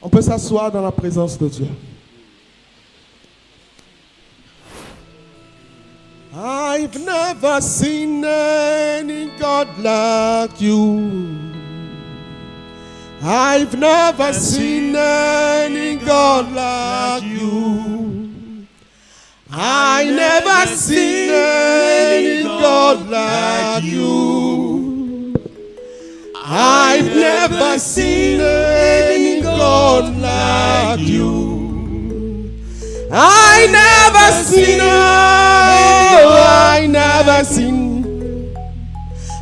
On peut s'asseoir dans la présence de Dieu. I've never seen any God like you. I've never seen any God like you. I never seen any God like you. I've never seen any God like you. I never seen, oh, I never seen,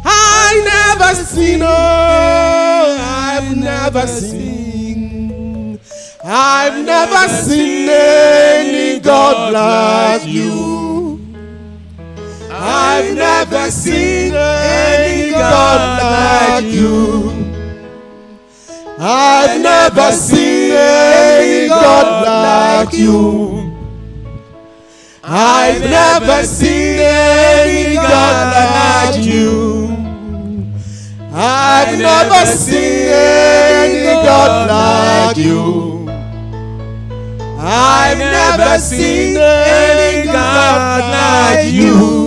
I never seen, oh, I've never seen, I've never seen any God like you. I've never seen any God like you. I've never seen any God like you. I've never seen any God like you. I've never seen any God like you. I've never seen any God like you.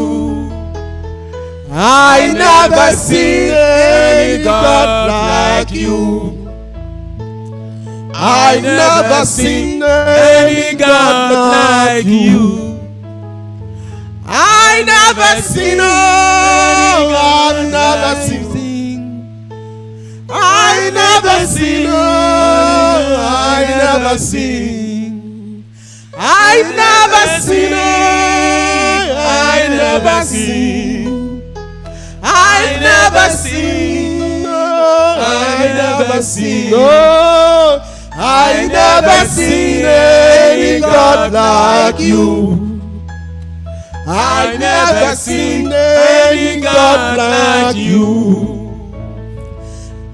I've never seen any God like you. I've never seen any God like you. I never seen, oh, I've never seen. I never seen, oh, I never seen. I've never seen, oh, I never seen. I never seen, oh, I never seen, oh, I never seen any God like you. I've never seen any God like you.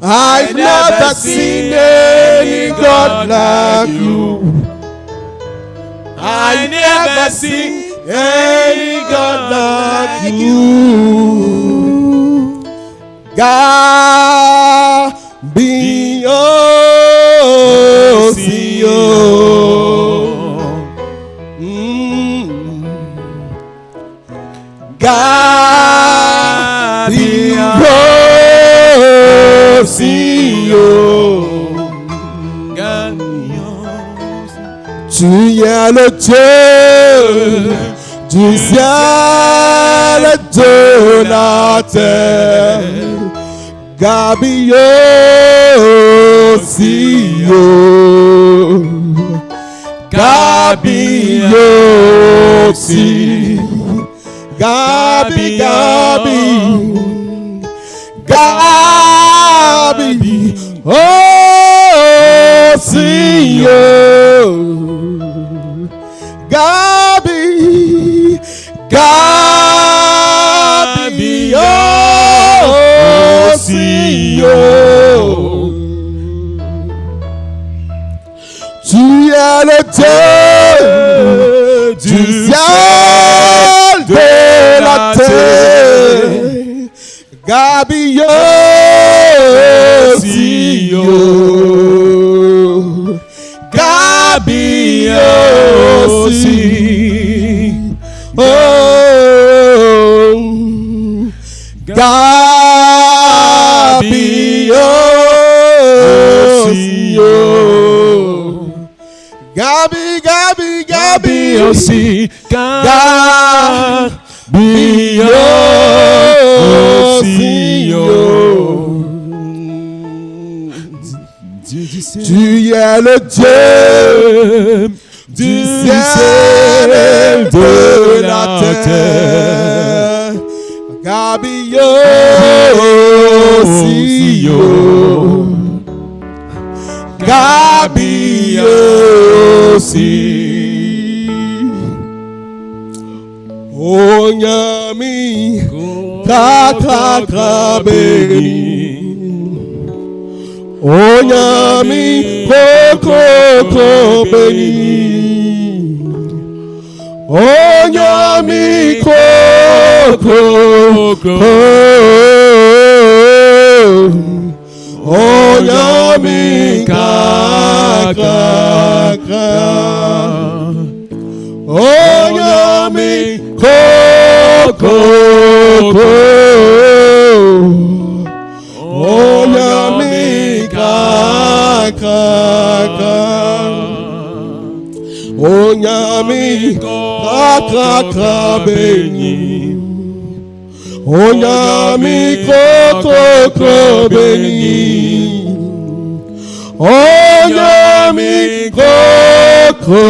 I've never seen any God like you. I've never seen any God like you. God be oh, see oh. God be oh, see oh. Tu es le Dieu du ciel et de la terre. Gabi aussi, Gabi aussi, Gabi, Gabi, Gabi aussi, Gabi, Gabi aussi, tu es le Dieu du ciel de la terre, Gabi aussi, Gabi aussi, oh, Gabi aussi, Gabi, Gabi, Gabi aussi, Gabi aussi, tu es le Dieu du ciel et de la terre, Gabi aussi, Gabi aussi. Oh nyami kaka beni, oh nyami koko beni, oh nyami koko, oh nyami kaka Onyami koko Onyami kaka Onyami kaka beni Onyami koko beni Onyami koko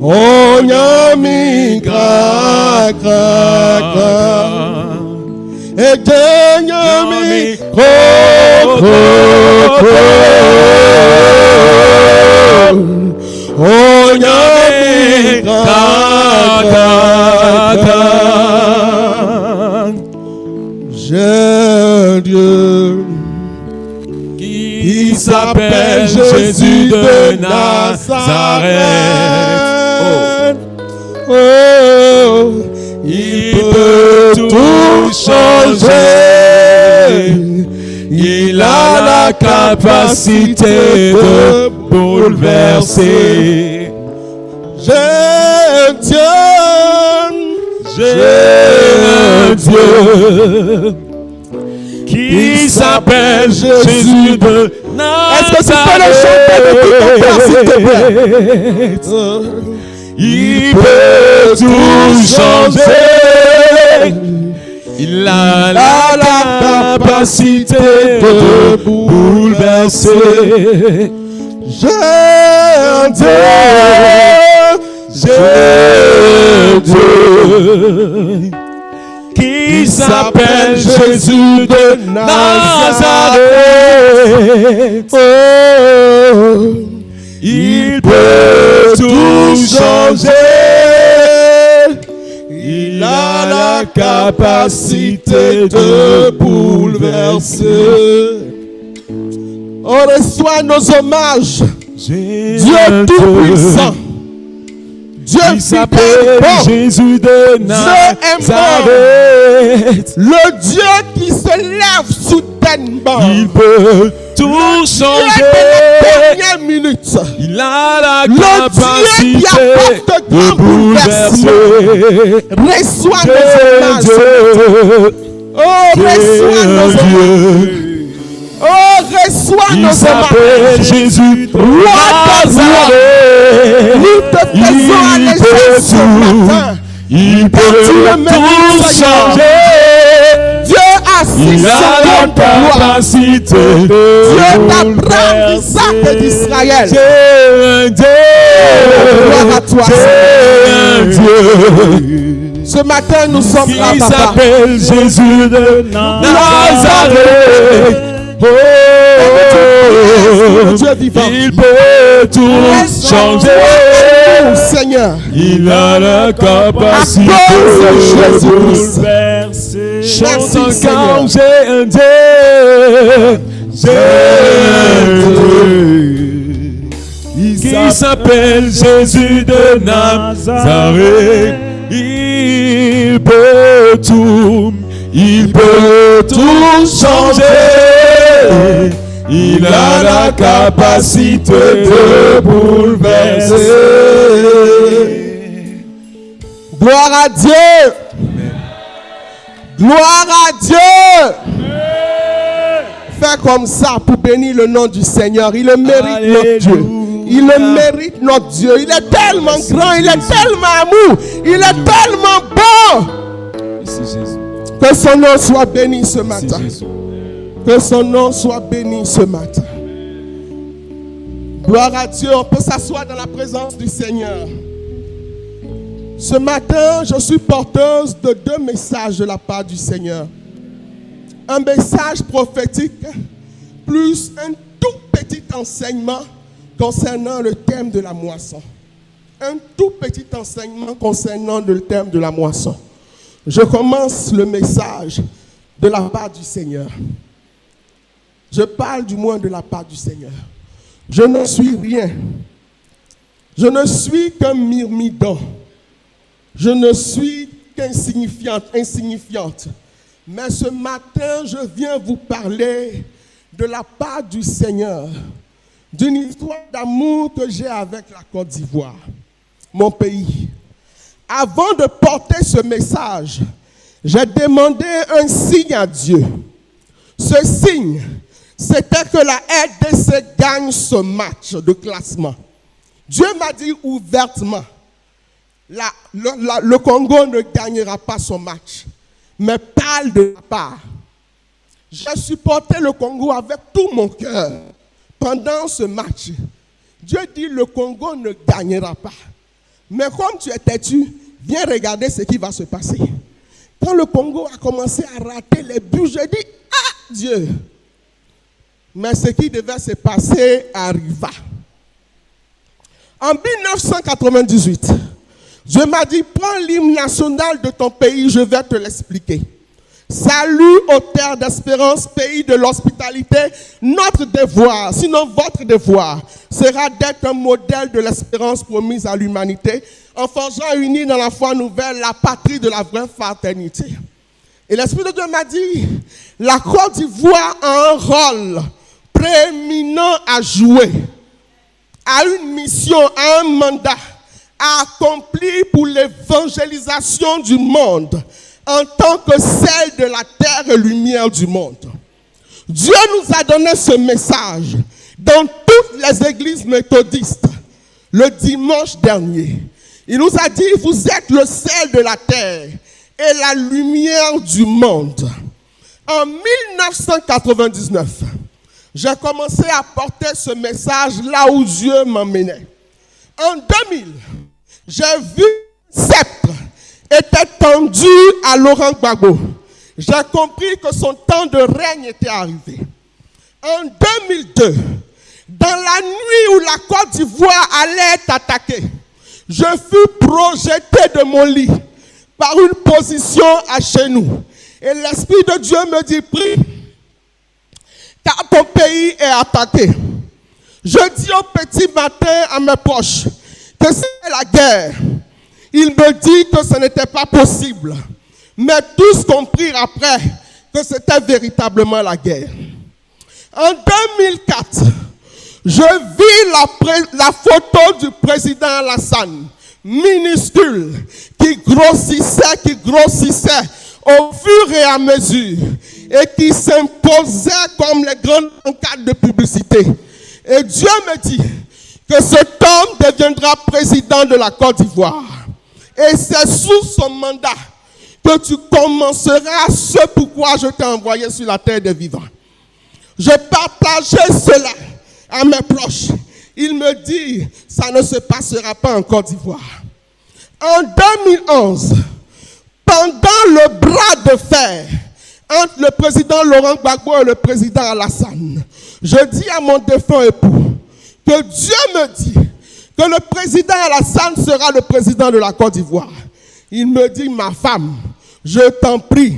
Onyami kaka Ejenyami koko Onyami kaka J'ai un Dieu qui s'appelle Jésus de Nazareth. Oh, il peut tout changer. Il a la capacité de bouleverser. J'ai un Dieu qui s'appelle Jésus de Nazareth. Est-ce que tu peux le chanter de tout ton cœur, s'il te plaît? Il peut tout changer. Il a la capacité de bouleverser. J'ai un Dieu qui s'appelle Jésus de Nazareth. Oh, il peut tout changer. Il a la capacité de bouleverser. On reçoit nos hommages. Dieu Tout-Puissant. Dieu qui s'appelle Jésus de Nazareth. Le Dieu qui se lève soudainement. Il peut tout changer. Dernière minute. Il a la capacité de bouleverser. Reçois nos hommages. Oh, reçois nos hommages. Oh, reçois nos hommages. Jésus, roi Nazareth. Nous te faisons allégeance ce matin. Il peut tout changer. Dieu assis sur la capacité. Dieu d'Abraham, d'Isaac et d'Israël. Gloire à toi, Dieu. Ce matin, nous sommes là, Papa. Il s'appelle Jésus de Nazareth. Oh, Dieu vivant. Il peut tout changer, Seigneur. Il a la capacité de bouleverser. Chante quand j'ai un Dieu, qui s'appelle Jésus de Nazareth. Il peut tout changer. Il a la capacité de bouleverser. Gloire à Dieu. Gloire à Dieu. Fais comme ça pour bénir le nom du Seigneur. Il le mérite, notre Dieu. Il le mérite, notre Dieu. Il est tellement grand, il est tellement amour, il est tellement bon. Que son nom soit béni ce matin. Que son nom soit béni ce matin. Gloire à Dieu. On peut s'asseoir dans la présence du Seigneur. Ce matin, je suis porteuse de 2 messages de la part du Seigneur. Un message prophétique, plus un tout petit enseignement concernant le thème de la moisson. Un tout petit enseignement concernant le thème de la moisson. Je commence le message de la part du Seigneur. Je parle du moins de la part du Seigneur. Je ne suis rien. Je ne suis qu'un myrmidon. Je ne suis qu'insignifiante. Mais ce matin, je viens vous parler de la part du Seigneur d'une histoire d'amour que j'ai avec la Côte d'Ivoire, mon pays. Avant de porter ce message, j'ai demandé un signe à Dieu. Ce signe, c'était que la RDC gagne ce match de classement. Dieu m'a dit ouvertement, le Congo ne gagnera pas son match, mais parle de ma part. J'ai supporté le Congo avec tout mon cœur pendant ce match. Dieu dit le Congo ne gagnera pas. Mais comme tu es têtu, viens regarder ce qui va se passer. Quand le Congo a commencé à rater les buts, j'ai dit, ah Dieu. Mais ce qui devait se passer arriva. En 1998, Dieu m'a dit, prends l'hymne national de ton pays, je vais te l'expliquer. Salut aux terres d'espérance, pays de l'hospitalité. Notre devoir, sinon votre devoir, sera d'être un modèle de l'espérance promise à l'humanité, en forgeant unis dans la foi nouvelle la patrie de la vraie fraternité. Et l'Esprit de Dieu m'a dit, la Côte d'Ivoire a un rôle prééminent à jouer, a une mission, a un mandat à accomplir pour l'évangélisation du monde, en tant que celle de la terre et lumière du monde. Dieu nous a donné ce message dans toutes les églises méthodistes le dimanche dernier. Il nous a dit, vous êtes le sel de la terre et la lumière du monde. En 1999, j'ai commencé à porter ce message là où Dieu m'emmenait. En 2000, j'ai vu sceptre était tendu à Laurent Gbagbo. J'ai compris que son temps de règne était arrivé. En 2002, dans la nuit où la Côte d'Ivoire allait être attaquée, je fus projeté de mon lit par une position à genoux. Et l'Esprit de Dieu me dit, prie, car ton pays est attaqué. Je dis au petit matin à mes proches que c'est la guerre. Il me dit que ce n'était pas possible. Mais tous comprirent après que c'était véritablement la guerre. En 2004, je vis la photo du président Alassane, minuscule, qui grossissait au fur et à mesure et qui s'imposait comme les grandes pancartes de publicité. Et Dieu me dit que cet homme deviendra président de la Côte d'Ivoire. Et c'est sous son mandat que tu commenceras ce pourquoi je t'ai envoyé sur la terre des vivants. Je partageais cela à mes proches. Il me dit, ça ne se passera pas en Côte d'Ivoire. En 2011, pendant le bras de fer entre le président Laurent Gbagbo et le président Alassane, je dis à mon défunt époux que Dieu me dit que le président Alassane sera le président de la Côte d'Ivoire. Il me dit, ma femme, je t'en prie,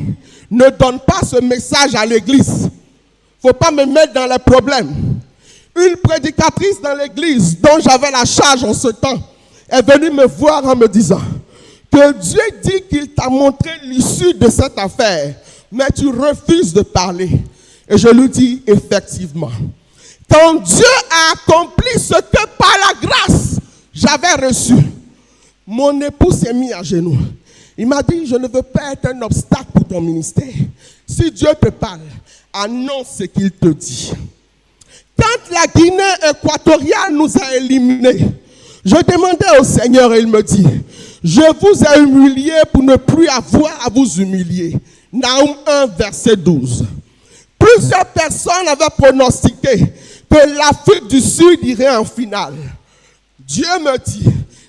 ne donne pas ce message à l'église. Il ne faut pas me mettre dans les problèmes. Une prédicatrice dans l'église dont j'avais la charge en ce temps est venue me voir en me disant que Dieu dit qu'il t'a montré l'issue de cette affaire, mais tu refuses de parler. Et je lui dis effectivement, quand Dieu a accompli ce que par la grâce j'avais reçu, mon époux s'est mis à genoux. Il m'a dit, je ne veux pas être un obstacle pour ton ministère. Si Dieu te parle, annonce ce qu'il te dit. Quand la Guinée équatoriale nous a éliminés, je demandais au Seigneur et il me dit, je vous ai humilié pour ne plus avoir à vous humilier. Naoum 1, verset 12. Plusieurs personnes avaient pronostiqué que l'Afrique du Sud irait en finale. Dieu me dit,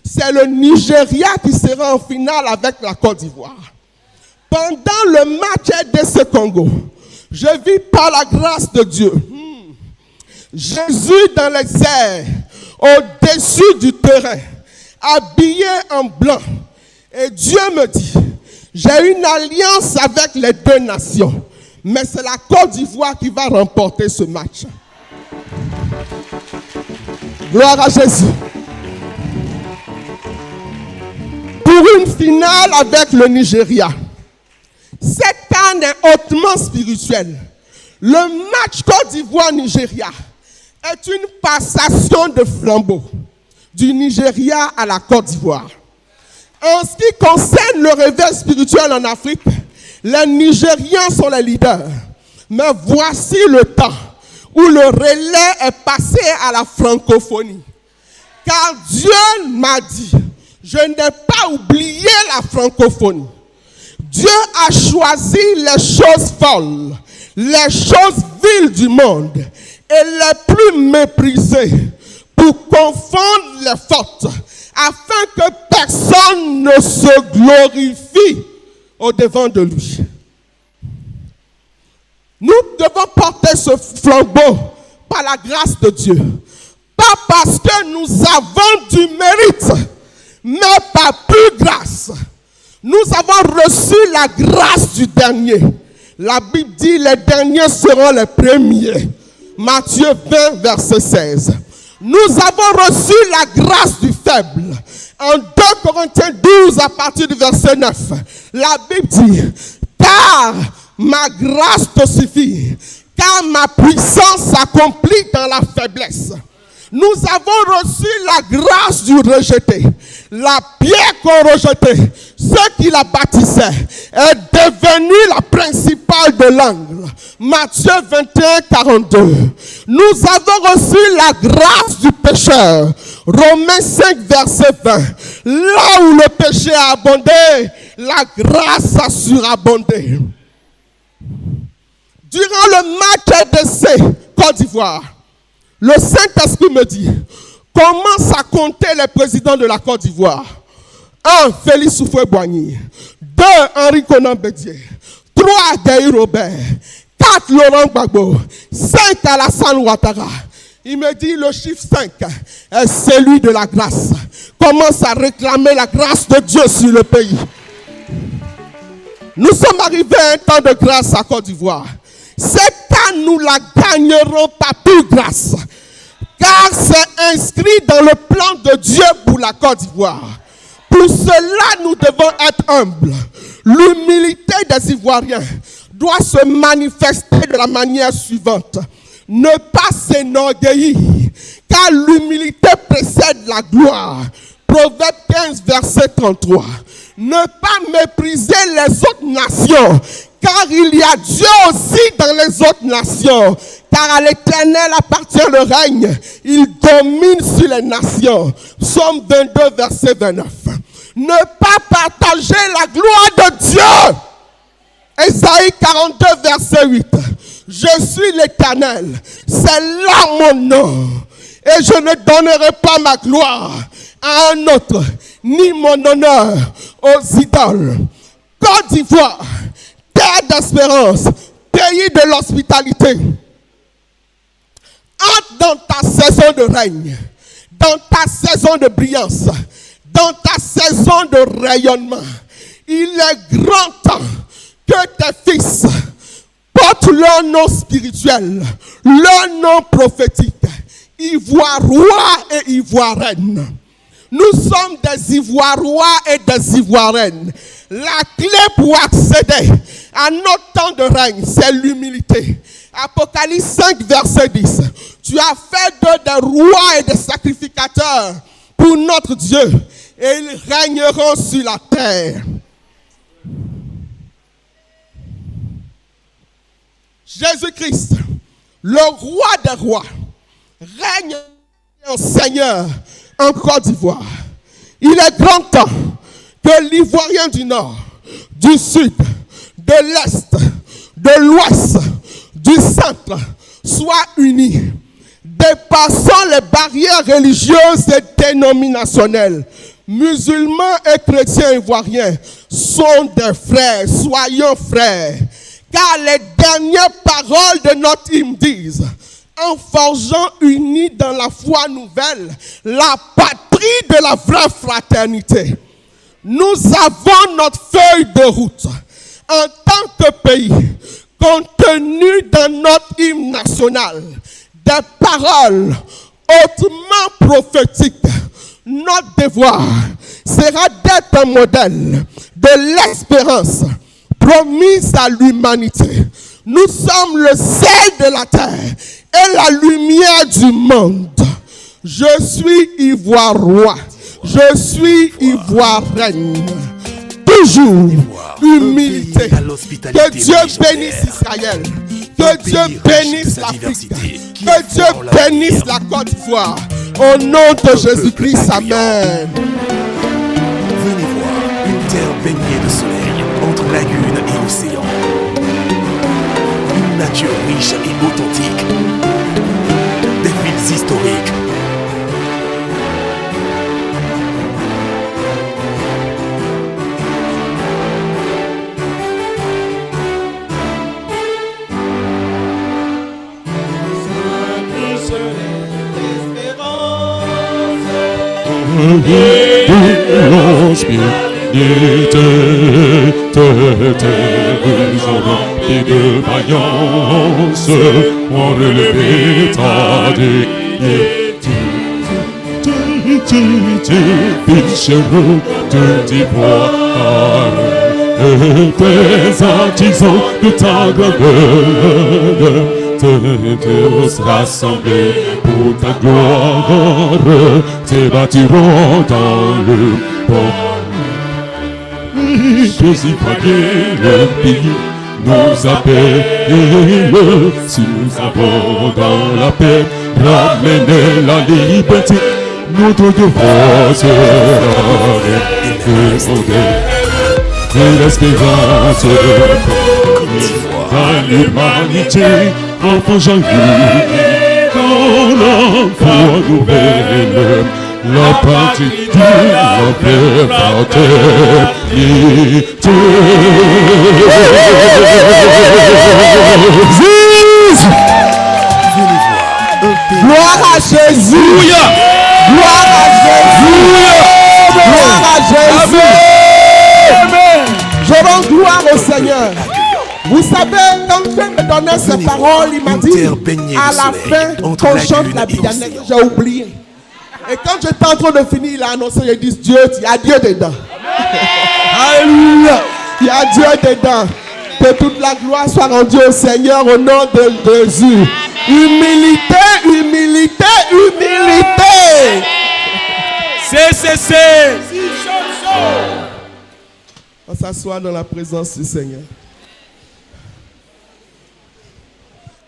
c'est le Nigeria qui sera en finale avec la Côte d'Ivoire. Pendant le match RDC Congo, je vis par la grâce de Dieu. Jésus dans les airs, au-dessus du terrain, habillé en blanc. Et Dieu me dit, j'ai une alliance avec les deux nations, mais c'est la Côte d'Ivoire qui va remporter ce match. Gloire à Jésus. Pour une finale avec le Nigeria. Cette CAN est hautement spirituelle. Le match Côte d'Ivoire-Nigeria est une passation de flambeau du Nigeria à la Côte d'Ivoire. En ce qui concerne le réveil spirituel en Afrique, les Nigériens sont les leaders. Mais voici le temps où le relais est passé à la francophonie. Car Dieu m'a dit, je n'ai pas oublié la francophonie. Dieu a choisi les choses folles, les choses viles du monde et les plus méprisées pour confondre les fautes, afin que personne ne se glorifie au-devant de lui. Nous devons porter ce flambeau par la grâce de Dieu. Pas parce que nous avons du mérite, mais par pure grâce. Nous avons reçu la grâce du dernier. La Bible dit les derniers seront les premiers. Matthieu 20, verset 16. Nous avons reçu la grâce du faible. En 2 Corinthiens 12, à partir du verset 9, la Bible dit, car ma grâce te suffit, car ma puissance s'accomplit dans la faiblesse. Nous avons reçu la grâce du rejeté. La pierre qu'on rejetait, ce qui la bâtissait, est devenue la principale de l'angle. Matthieu 21, 42. Nous avons reçu la grâce du pécheur. Romains 5, verset 20. Là où le péché a abondé, la grâce a surabondé. Durant le match RDC Côte d'Ivoire, le Saint-Esprit me dit, commence à compter les présidents de la Côte d'Ivoire. 1. Félix Houphouët-Boigny. 2. Henri Konan Bédié. 3. Gaï Robert. 4. Laurent Gbagbo. 5. Alassane Ouattara. Il me dit le chiffre 5 est celui de la grâce. Commence à réclamer la grâce de Dieu sur le pays. Nous sommes arrivés à un temps de grâce à Côte d'Ivoire. Cette année, nous la gagnerons par pure grâce. Car c'est inscrit dans le plan de Dieu pour la Côte d'Ivoire. Pour cela, nous devons être humbles. L'humilité des Ivoiriens doit se manifester de la manière suivante. Ne pas s'enorgueillir, car l'humilité précède la gloire. Proverbe 15, verset 33. Ne pas mépriser les autres nations, car il y a Dieu aussi dans les autres nations. Car à l'Éternel appartient le règne. Il domine sur les nations. Psaume 22, verset 29. Ne pas partager la gloire de Dieu. Ésaïe 42, verset 8. Je suis l'Éternel. C'est là mon nom. Et je ne donnerai pas ma gloire à un autre, ni mon honneur aux idoles. Côte d'Ivoire, terre d'espérance, pays de l'hospitalité. Entre dans ta saison de règne, dans ta saison de brillance, dans ta saison de rayonnement. Il est grand temps que tes fils portent leur nom spirituel, leur nom prophétique, Ivoirois et Ivoiriennes. Nous sommes des Ivoirois et des Ivoiriennes. La clé pour accéder à notre temps de règne, c'est l'humilité. Apocalypse 5, verset 10. Tu as fait d'eux des rois et des sacrificateurs pour notre Dieu, et ils régneront sur la terre. Jésus-Christ, le roi des rois, règne en Seigneur en Côte d'Ivoire. Il est grand temps que l'Ivoirien du Nord, du Sud, de l'Est, de l'Ouest, du Centre soient unis, dépassant les barrières religieuses et dénominationnelles. Musulmans et chrétiens ivoiriens sont des frères, soyons frères. Car les dernières paroles de notre hymne disent, en forgeant unis dans la foi nouvelle, la patrie de la vraie fraternité. Nous avons notre feuille de route en tant que pays, contenu dans notre hymne national, des paroles hautement prophétiques. Notre devoir sera d'être un modèle de l'espérance promise à l'humanité. Nous sommes le sel de la terre et la lumière du monde. Je suis ivoire-roi. Je suis ivoirienne. Toujours humilité. Que Dieu bénisse Israël. Que Dieu bénisse l'Afrique. Que Dieu bénisse la Côte d'Ivoire. Au nom de Jésus-Christ, amen. Venez voir une terre baignée de soleil entre lagunes et océans. Une nature riche et authentique. Des villes historiques. Et de vaillance, on relevé ta dignité. Fichereux de d'ivoire, tes artisans de ta grandeur, tous rassemblés pour ta gloire, te bâtiront dans le port. Jésus paguer le pays nous appelle, si nous avons dans la paix ramener la liberté, notre devoir sera de l'espérance dans l'humanité, enfant Jean-Louis, dans la foi nouvelle. La patrie de la fraternité. Gloire à Jésus. Gloire à Jésus. Gloire à Jésus. Je rends gloire au Seigneur. Vous savez, quand Dieu me donnait ces paroles, il m'a dit à la fin qu'on chante la Bianette. J'ai oublié. Et quand j'étais en train de finir, il a annoncé, il dit Dieu, il y a Dieu dedans. Alléluia. Il y a Dieu dedans. Que toute la gloire soit rendue au Seigneur au nom de Jésus. Humilité, humilité, humilité. C'est. On s'assoit dans la présence du Seigneur.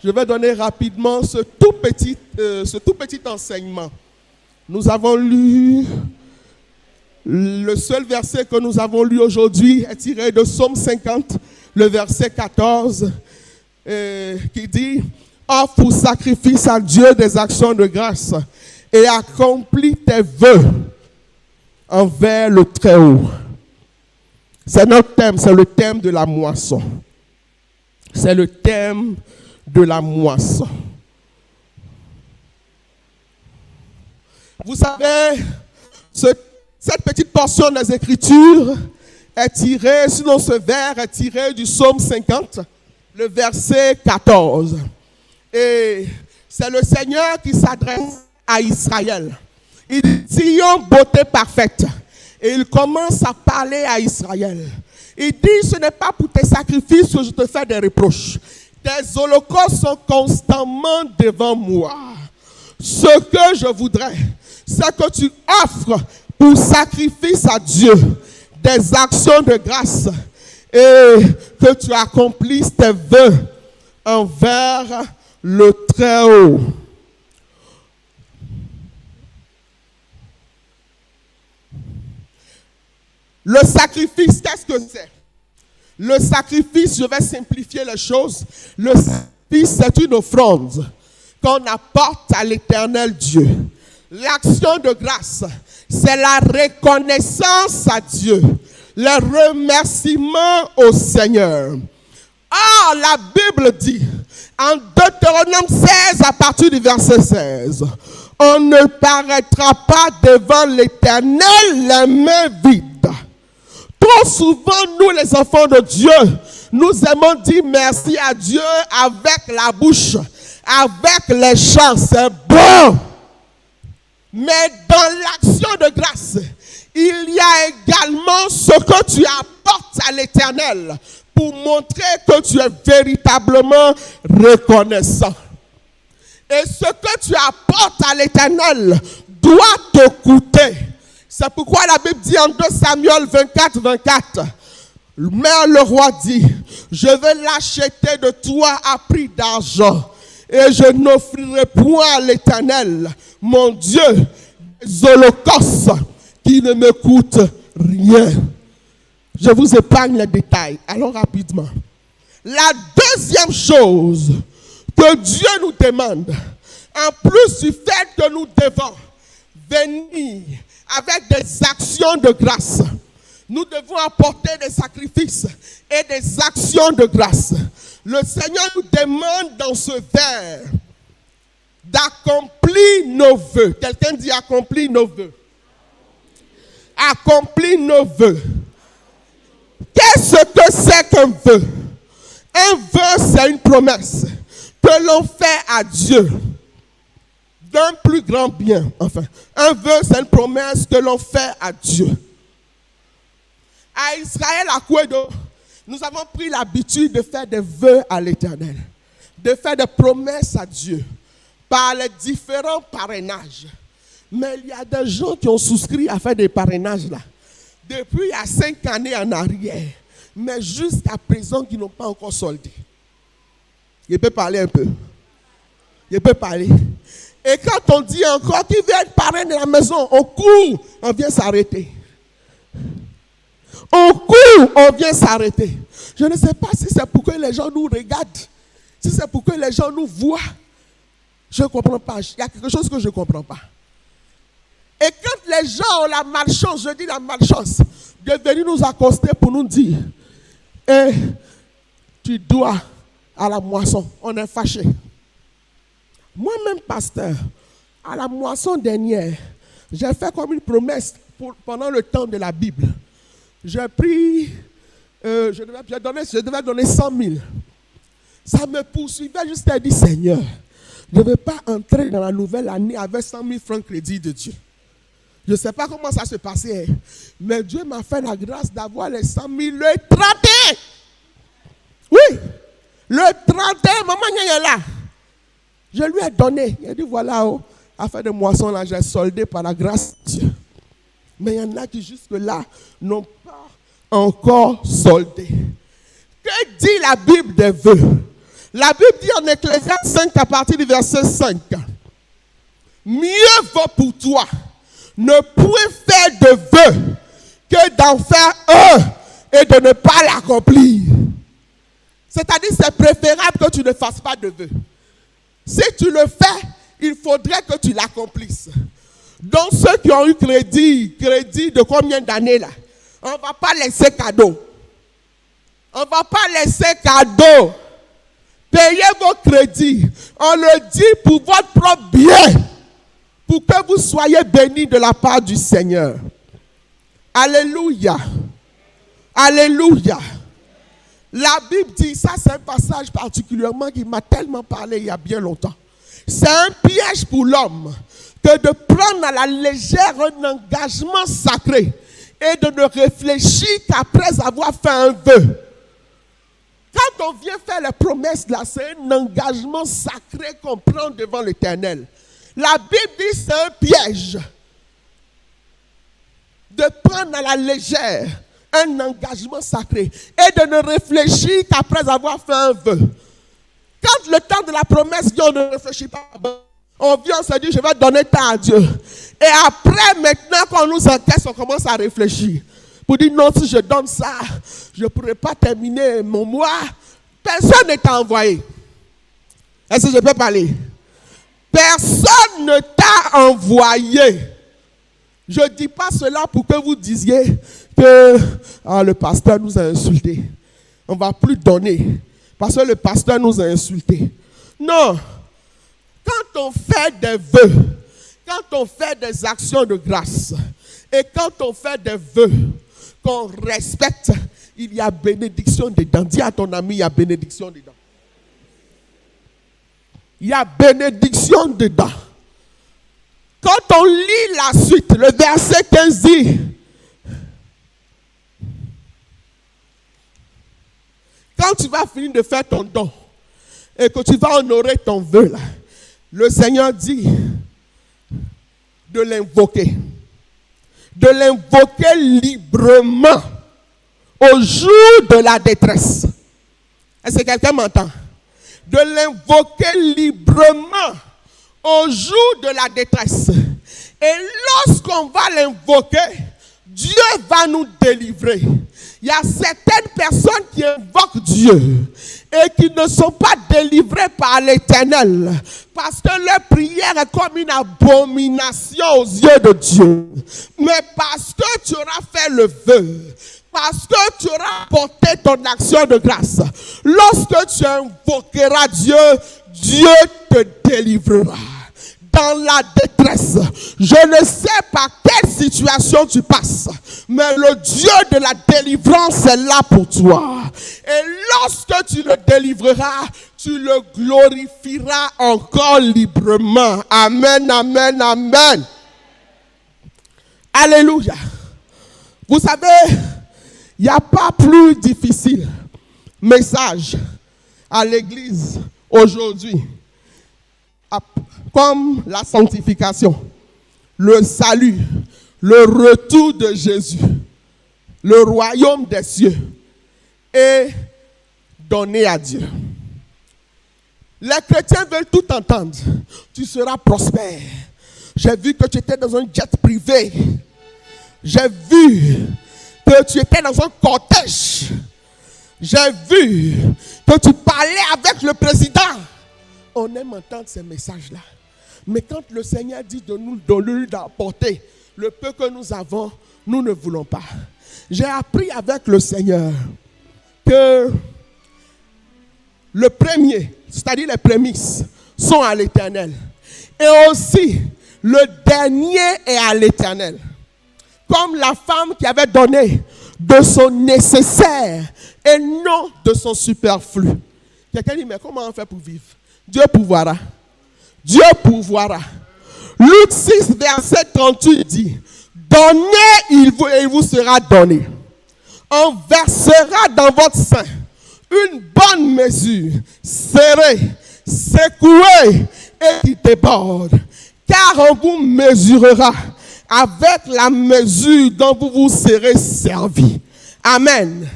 Je vais donner rapidement ce tout petit enseignement. Nous avons lu, le seul verset que nous avons lu aujourd'hui est tiré de Psaume 50, le verset 14, qui dit « Offre ou sacrifice à Dieu des actions de grâce et accomplis tes vœux envers le Très-Haut. » C'est notre thème, c'est le thème de la moisson. C'est le thème de la moisson. Vous savez, cette petite portion des Écritures est tirée, sinon ce vers est tiré du Psaume 50, le verset 14. Et c'est le Seigneur qui s'adresse à Israël. Il dit, Sion, beauté parfaite. Et il commence à parler à Israël. Il dit, ce n'est pas pour tes sacrifices que je te fais des reproches. Tes holocaustes sont constamment devant moi. Ce que je voudrais, c'est que tu offres pour sacrifice à Dieu des actions de grâce et que tu accomplisses tes vœux envers le Très-Haut. Le sacrifice, qu'est-ce que c'est? Le sacrifice, je vais simplifier les choses. Le sacrifice, c'est une offrande qu'on apporte à l'Éternel Dieu. L'action de grâce, c'est la reconnaissance à Dieu, le remerciement au Seigneur. Or, la Bible dit, en Deutéronome 16, à partir du verset 16, on ne paraîtra pas devant l'Éternel les mains vides. Trop souvent, nous les enfants de Dieu, nous aimons dire merci à Dieu avec la bouche, avec les chants, c'est bon. Mais dans l'action de grâce, il y a également ce que tu apportes à l'Éternel pour montrer que tu es véritablement reconnaissant. Et ce que tu apportes à l'Éternel doit te coûter. C'est pourquoi la Bible dit en 2 Samuel 24, 24, mais le roi dit, je vais l'acheter de toi à prix d'argent et je n'offrirai point à l'Éternel, mon Dieu, des holocaustes qui ne me coûtent rien. Je vous épargne les détails. Allons rapidement. La deuxième chose que Dieu nous demande, en plus du fait que nous devons venir avec des actions de grâce, nous devons apporter des sacrifices et des actions de grâce. Le Seigneur nous demande dans ce vers d'accomplir nos vœux. Quelqu'un dit accomplir nos vœux. Accomplir nos vœux. Qu'est-ce que c'est qu'un vœu? Un vœu, c'est une promesse que l'on fait à Dieu d'un plus grand bien. Enfin, un vœu, c'est une promesse que l'on fait à Dieu. À Israël, à Kouedo, nous avons pris l'habitude de faire des vœux à l'Éternel, de faire des promesses à Dieu par les différents parrainages. Mais il y a des gens qui ont souscrit à faire des parrainages là, depuis il y a 5 années en arrière, mais jusqu'à présent qui n'ont pas encore soldé. Il peut parler un peu. Il peut parler. Et quand on dit encore qu'il vient être parrain de la maison, on court, on vient s'arrêter. On court, on vient s'arrêter. Je ne sais pas si c'est pour que les gens nous regardent, si c'est pour que les gens nous voient. Je ne comprends pas. Il y a quelque chose que je ne comprends pas. Et quand les gens ont la malchance, je dis la malchance, de venir nous accoster pour nous dire, tu dois à la moisson, on est fâché. Moi-même, pasteur, à la moisson dernière, j'ai fait comme une promesse pendant le temps de la Bible. J'ai pris, je devais donner 100 000. Ça me poursuivait jusqu'à dire, Seigneur, je ne vais pas entrer dans la nouvelle année avec 100 000 francs crédit de Dieu. Je ne sais pas comment ça se passait, mais Dieu m'a fait la grâce d'avoir les 100 000 le 31. Oui, le 31, maman est là. Je lui ai donné. Il a dit, voilà, affaire de moisson, là, j'ai soldé par la grâce de Dieu. Mais il y en a qui jusque-là n'ont pas encore soldé. Que dit la Bible des vœux? La Bible dit en Ecclésiaste 5 à partir du verset 5. Mieux vaut pour toi ne point faire de vœux que d'en faire un et de ne pas l'accomplir. C'est-à-dire, c'est préférable que tu ne fasses pas de vœux. Si tu le fais, il faudrait que tu l'accomplisses. Donc, ceux qui ont eu crédit de combien d'années là? On ne va pas laisser cadeau. On ne va pas laisser cadeau. Payez vos crédits. On le dit pour votre propre bien. Pour que vous soyez bénis de la part du Seigneur. Alléluia. Alléluia. La Bible dit, ça c'est un passage particulièrement qui m'a tellement parlé il y a bien longtemps. C'est un piège pour l'homme que de prendre à la légère un engagement sacré et de ne réfléchir qu'après avoir fait un vœu. Quand on vient faire les promesses là, c'est un engagement sacré qu'on prend devant l'Éternel. La Bible dit c'est un piège de prendre à la légère un engagement sacré et de ne réfléchir qu'après avoir fait un vœu. Quand le temps de la promesse vient, on ne réfléchit pas. On vient, on se dit, je vais donner tant à Dieu. Et après, maintenant, quand on nous encaisse, on commence à réfléchir. Pour dire, non, si je donne ça, je ne pourrai pas terminer mon mois. Personne ne t'a envoyé. Est-ce que je peux parler? Personne ne t'a envoyé. Je ne dis pas cela pour que vous disiez que le pasteur nous a insultés. On ne va plus donner parce que le pasteur nous a insultés. Non. Quand on fait des vœux, quand on fait des actions de grâce et quand on fait des vœux qu'on respecte, il y a bénédiction dedans. Dis à ton ami, il y a bénédiction dedans. Il y a bénédiction dedans. Quand on lit la suite, le verset 15 dit, quand tu vas finir de faire ton don et que tu vas honorer ton vœu, là, le Seigneur dit de l'invoquer. De l'invoquer librement au jour de la détresse. Est-ce que quelqu'un m'entend? De l'invoquer librement au jour de la détresse. Et lorsqu'on va l'invoquer, Dieu va nous délivrer. Il y a certaines personnes qui invoquent Dieu et qui ne sont pas délivrées par l'Éternel parce que leur prière est comme une abomination aux yeux de Dieu. Mais parce que tu auras fait le vœu, parce que tu auras porté ton action de grâce, lorsque tu invoqueras Dieu, Dieu te délivrera. Dans la détresse, je ne sais par quelle situation tu passes, mais le Dieu de la délivrance est là pour toi. Et lorsque tu le délivreras, tu le glorifieras encore librement. Amen, amen, amen. Alléluia. Vous savez, il n'y a pas plus difficile message à l'église aujourd'hui comme la sanctification, le salut, le retour de Jésus, le royaume des cieux et donner à Dieu. Les chrétiens veulent tout entendre. Tu seras prospère. J'ai vu que tu étais dans un jet privé. J'ai vu que tu étais dans un cortège. J'ai vu que tu parlais avec le président. On aime entendre ces messages-là. Mais quand le Seigneur dit de nous d'apporter le peu que nous avons, nous ne voulons pas. J'ai appris avec le Seigneur que le premier, c'est-à-dire les prémices, sont à l'Éternel. Et aussi, le dernier est à l'Éternel. Comme la femme qui avait donné de son nécessaire et non de son superflu. Quelqu'un dit, mais comment on fait pour vivre? Dieu pourvoira. Dieu pourvoira. Luc 6, verset 38 dit, donnez, il vous sera donné. On versera dans votre sein une bonne mesure, serrée, secouée et qui déborde. Car on vous mesurera avec la mesure dont vous vous serez servi. Amen.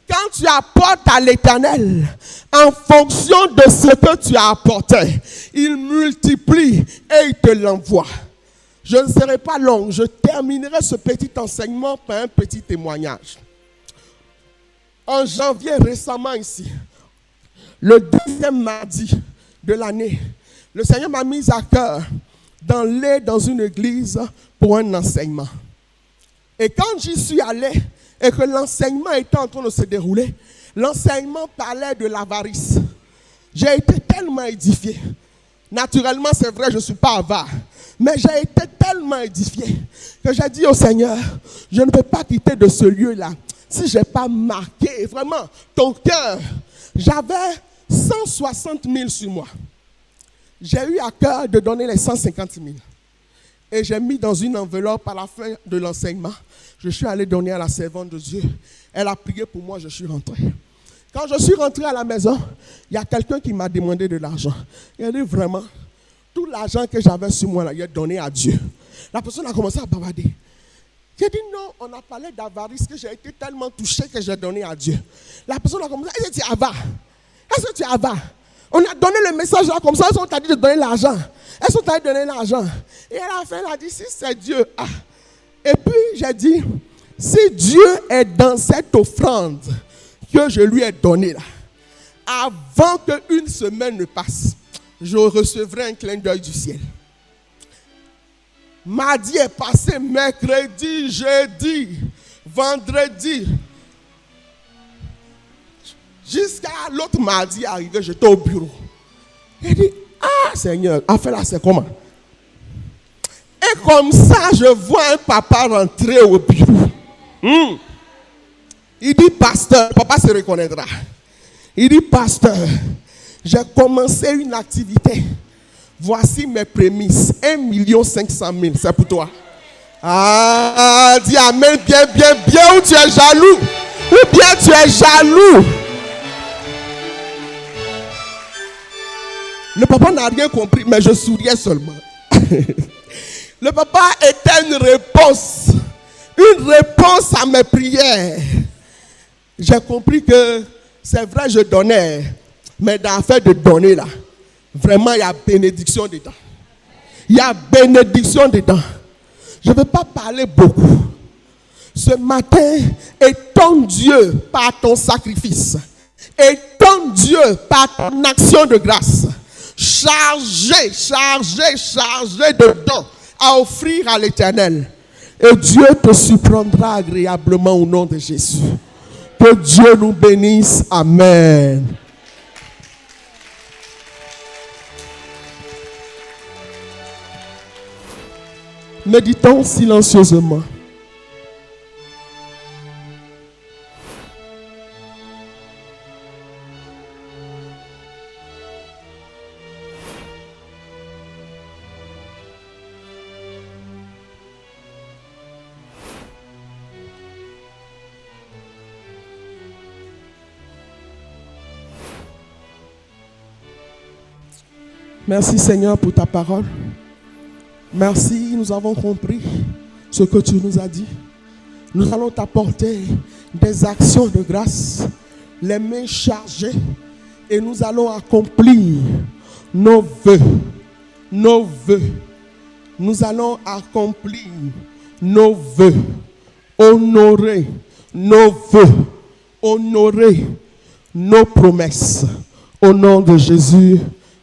Quand tu apportes à l'Éternel, en fonction de ce que tu as apporté, il multiplie et il te l'envoie. Je ne serai pas long, je terminerai ce petit enseignement par un petit témoignage. En janvier récemment ici, le 2e mardi de l'année, le Seigneur m'a mis à cœur d'aller dans une église pour un enseignement. Et quand j'y suis allé, et que l'enseignement était en train de se dérouler, l'enseignement parlait de l'avarice. J'ai été tellement édifié. Naturellement, c'est vrai, je ne suis pas avare. Mais j'ai été tellement édifié que j'ai dit au Seigneur, je ne peux pas quitter de ce lieu-là si je n'ai pas marqué vraiment ton cœur. J'avais 160 000 sur moi. J'ai eu à cœur de donner les 150 000. Et j'ai mis dans une enveloppe à la fin de l'enseignement. Je suis allé donner à la servante de Dieu. Elle a prié pour moi, je suis rentré. Quand je suis rentré à la maison, il y a quelqu'un qui m'a demandé de l'argent. Il a dit vraiment, tout l'argent que j'avais sur moi, là, il a donné à Dieu. La personne a commencé à bavarder. J'ai dit non, on a parlé d'avarice, que j'ai été tellement touché que j'ai donné à Dieu. La personne a commencé, est-ce que tu es avare? Est-ce que tu es avare? On a donné le message là comme ça, est-ce qu'on t'a dit de donner l'argent? Est-ce qu'on t'a dit de donner l'argent? Et à la fin, elle a dit, si c'est Dieu. Ah. Et puis, j'ai dit, si Dieu est dans cette offrande que je lui ai donnée là, avant qu'une semaine ne passe, je recevrai un clin d'œil du ciel. Mardi est passé, mercredi, jeudi, vendredi. Jusqu'à l'autre mardi arrivé, j'étais au bureau. J'ai dit, ah Seigneur, affaire là c'est comment? Et comme ça, je vois un papa rentrer au bureau. Il dit, pasteur, papa se reconnaîtra. Il dit, pasteur, j'ai commencé une activité. Voici mes prémices. 1 500 000, c'est pour toi. Ah, dis amen, bien, bien, bien, ou tu es jaloux. Ou bien tu es jaloux. Le papa n'a rien compris, mais je souriais seulement. Le papa était une réponse à mes prières. J'ai compris que c'est vrai, je donnais, mais dans l'affaire de donner là, vraiment il y a bénédiction dedans. Il y a bénédiction dedans. Je ne vais pas parler beaucoup. Ce matin, étonne Dieu par ton sacrifice. Étonne Dieu par ton action de grâce. Chargé de dons à offrir à l'Éternel. Et Dieu te surprendra agréablement au nom de Jésus. Que Dieu nous bénisse. Amen. Méditons silencieusement. Merci Seigneur pour ta parole. Merci, nous avons compris ce que tu nous as dit. Nous allons t'apporter des actions de grâce, les mains chargées, et nous allons accomplir nos vœux. Nos vœux. Nous allons accomplir nos vœux. Honorer nos vœux. Honorer nos promesses. Au nom de Jésus.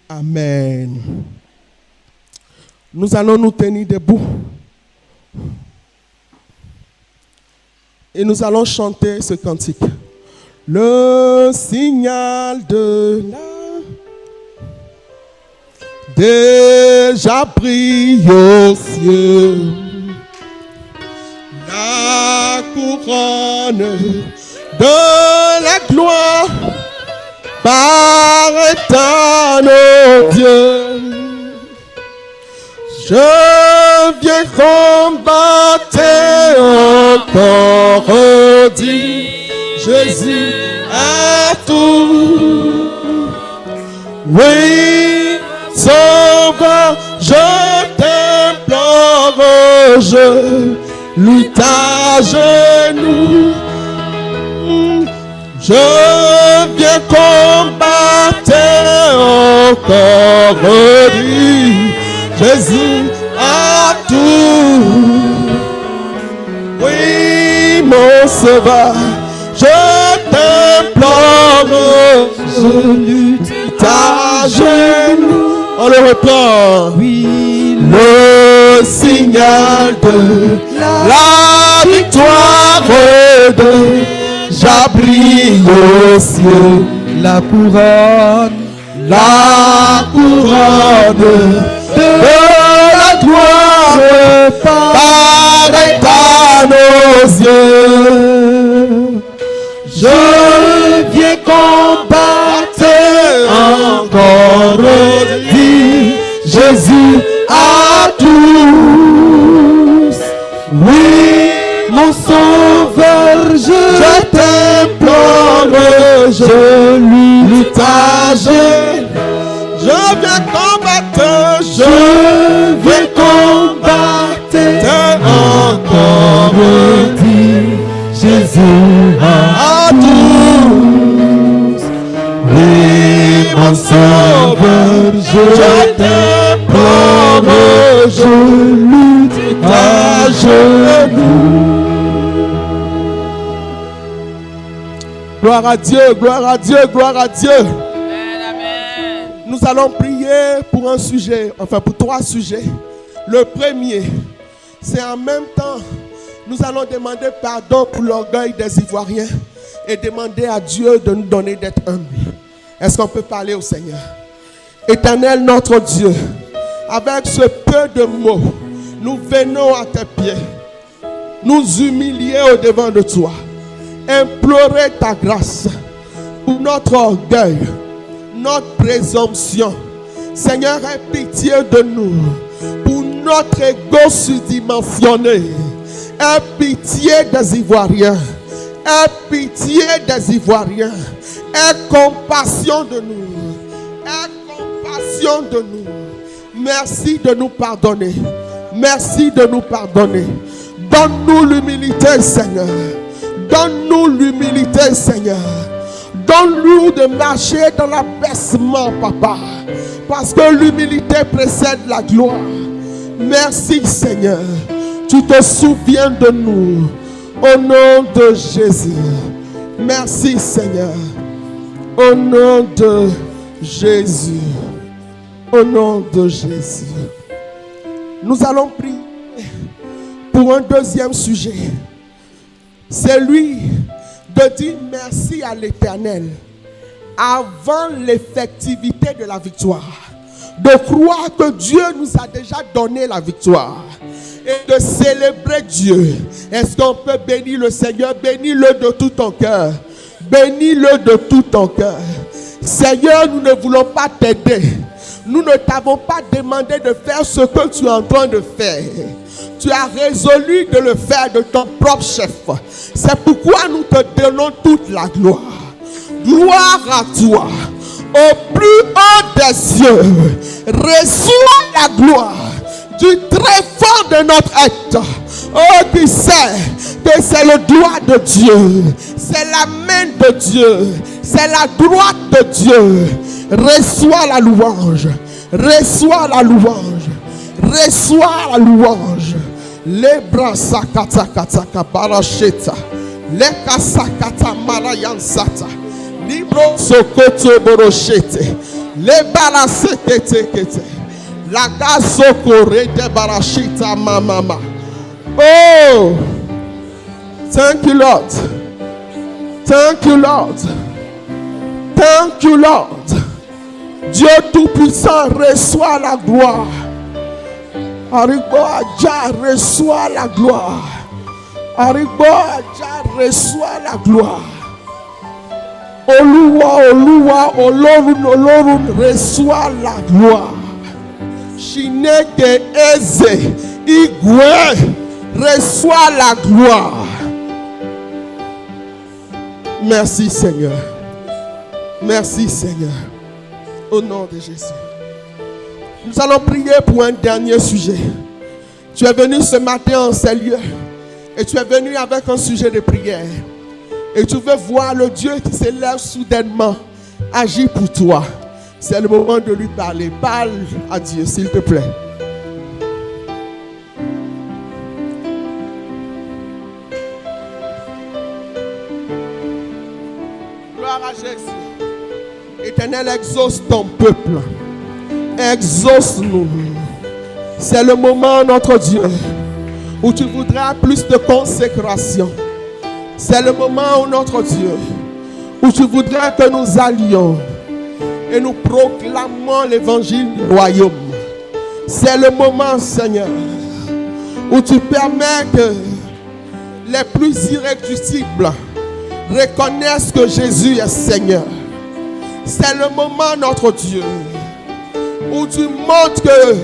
Amen. Nous allons nous tenir debout. Et nous allons chanter ce cantique. Le signal de la déjà brille au ciel. La couronne de la gloire paraît à nos dieux. Je viens combattre encore, dit Jésus à tout. Oui, Sauveur, je t'implore, je lutte à genoux. Je viens combattre encore, dit Jésus à tout. Oui, mon Sauveur, je t'implore, je lutte à genoux. On le reprend. Oui, le signal de la victoire déjà brille au ciel. La couronne de la gloire paraît à nos yeux. Je viens combattre encore, dit Jésus à tous. Oui, mon Sauveur, je t'implore, je lutte à genoux. Je viens combattre, je viens combattre encore, dit Jésus à tous. Oui, mon Sauveur, je t'implore, je lutte à genoux. Gloire à Dieu, gloire à Dieu, gloire à Dieu. Nous allons prier pour un sujet, enfin pour 3 sujets. Le premier, c'est en même temps, nous allons demander pardon pour l'orgueil des Ivoiriens et demander à Dieu de nous donner d'être humbles. Est-ce qu'on peut parler au Seigneur? Éternel notre Dieu, avec ce peu de mots, nous venons à tes pieds, nous humilier au-devant de toi, implorer ta grâce pour notre orgueil, notre présomption. Seigneur, aie pitié de nous pour notre ego surdimensionné. Aie pitié des Ivoiriens. Aie pitié des Ivoiriens. Aie compassion de nous. Aie compassion conviction de nous. Merci de nous pardonner. Merci de nous pardonner. Donne-nous l'humilité, Seigneur. Donne-nous l'humilité, Seigneur. Donne-nous de marcher dans l'abaissement, Papa. Parce que l'humilité précède la gloire. Merci, Seigneur. Tu te souviens de nous. Au nom de Jésus. Merci, Seigneur. Au nom de Jésus. Au nom de Jésus. Nous allons prier pour un deuxième sujet. C'est lui de dire merci à l'Éternel avant l'effectivité de la victoire. De croire que Dieu nous a déjà donné la victoire. Et de célébrer Dieu. Est-ce qu'on peut bénir le Seigneur? Bénis-le de tout ton cœur. Bénis-le de tout ton cœur. Seigneur, nous ne voulons pas t'aider. Nous ne t'avons pas demandé de faire ce que tu es en train de faire. Tu as résolu de le faire de ton propre chef. C'est pourquoi nous te donnons toute la gloire. Gloire à toi. Au plus haut des cieux, reçois la gloire du très fond de notre être. Oh, tu sais que c'est le doigt de Dieu, c'est la main de Dieu, c'est la droite de Dieu. Reçois la louange, reçois la louange, reçois la louange. Les bras sakata kataka baracheta, les kasakata marayansata, libro sokoto borochete, les barasete kete. La gasokore de barachita mama. Oh, thank you, Lord. Thank you, Lord. Thank you, Lord. Dieu Tout-Puissant, reçoit la gloire. Aribo Adja, reçoit la gloire. Aribo Adja, reçoit la gloire. Oluwa, Olorun, reçoit la gloire. Chineke Eze, Igwe, reçois la gloire. Merci Seigneur. Merci Seigneur. Au nom de Jésus. Nous allons prier pour un dernier sujet. Tu es venu ce matin en ces lieux. Et tu es venu avec un sujet de prière. Et tu veux voir le Dieu qui s'élève soudainement agir pour toi. C'est le moment de lui parler. Parle à Dieu, s'il te plaît. Gloire à Jésus. Éternel, exauce ton peuple. Exauce-nous. C'est le moment, notre Dieu, où tu voudras plus de consécration. C'est le moment, où notre Dieu, où tu voudras que nous allions et nous proclamons l'évangile du royaume. C'est le moment, Seigneur, où tu permets que les plus irréductibles reconnaissent que Jésus est Seigneur. C'est le moment, notre Dieu, où tu montres que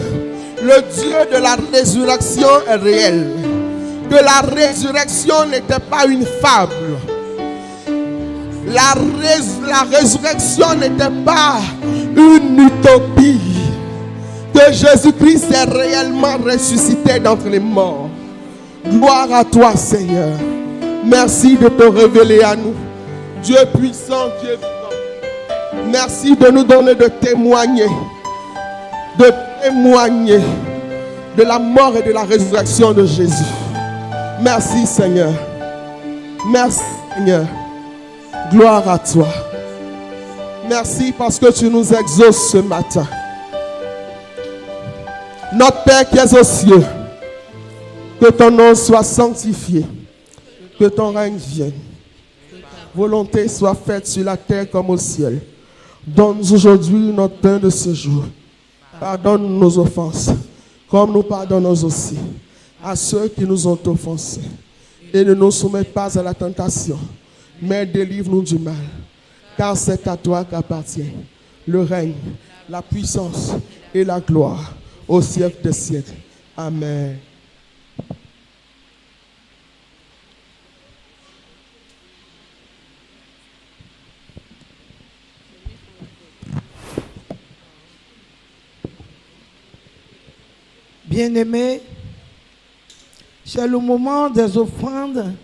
le Dieu de la résurrection est réel. Que la résurrection n'était pas une fable. La résurrection n'était pas une utopie. Que Jésus-Christ est réellement ressuscité d'entre les morts. Gloire à toi, Seigneur. Merci de te révéler à nous. Dieu puissant, Dieu vivant. Merci de nous donner de témoigner de la mort et de la résurrection de Jésus. Merci, Seigneur. Merci, Seigneur. Gloire à toi. Merci parce que tu nous exauces ce matin. Notre Père qui es aux cieux, que ton nom soit sanctifié, que ton règne vienne. Volonté soit faite sur la terre comme au ciel. Donne-nous aujourd'hui notre pain de ce jour. Pardonne nos offenses, comme nous pardonnons aussi à ceux qui nous ont offensés. Et ne nous soumets pas à la tentation, mais délivre-nous du mal. Car c'est à toi qu'appartient le règne, la puissance et la gloire au siècle des siècles. Amen. Bien-aimés, c'est le moment des offrandes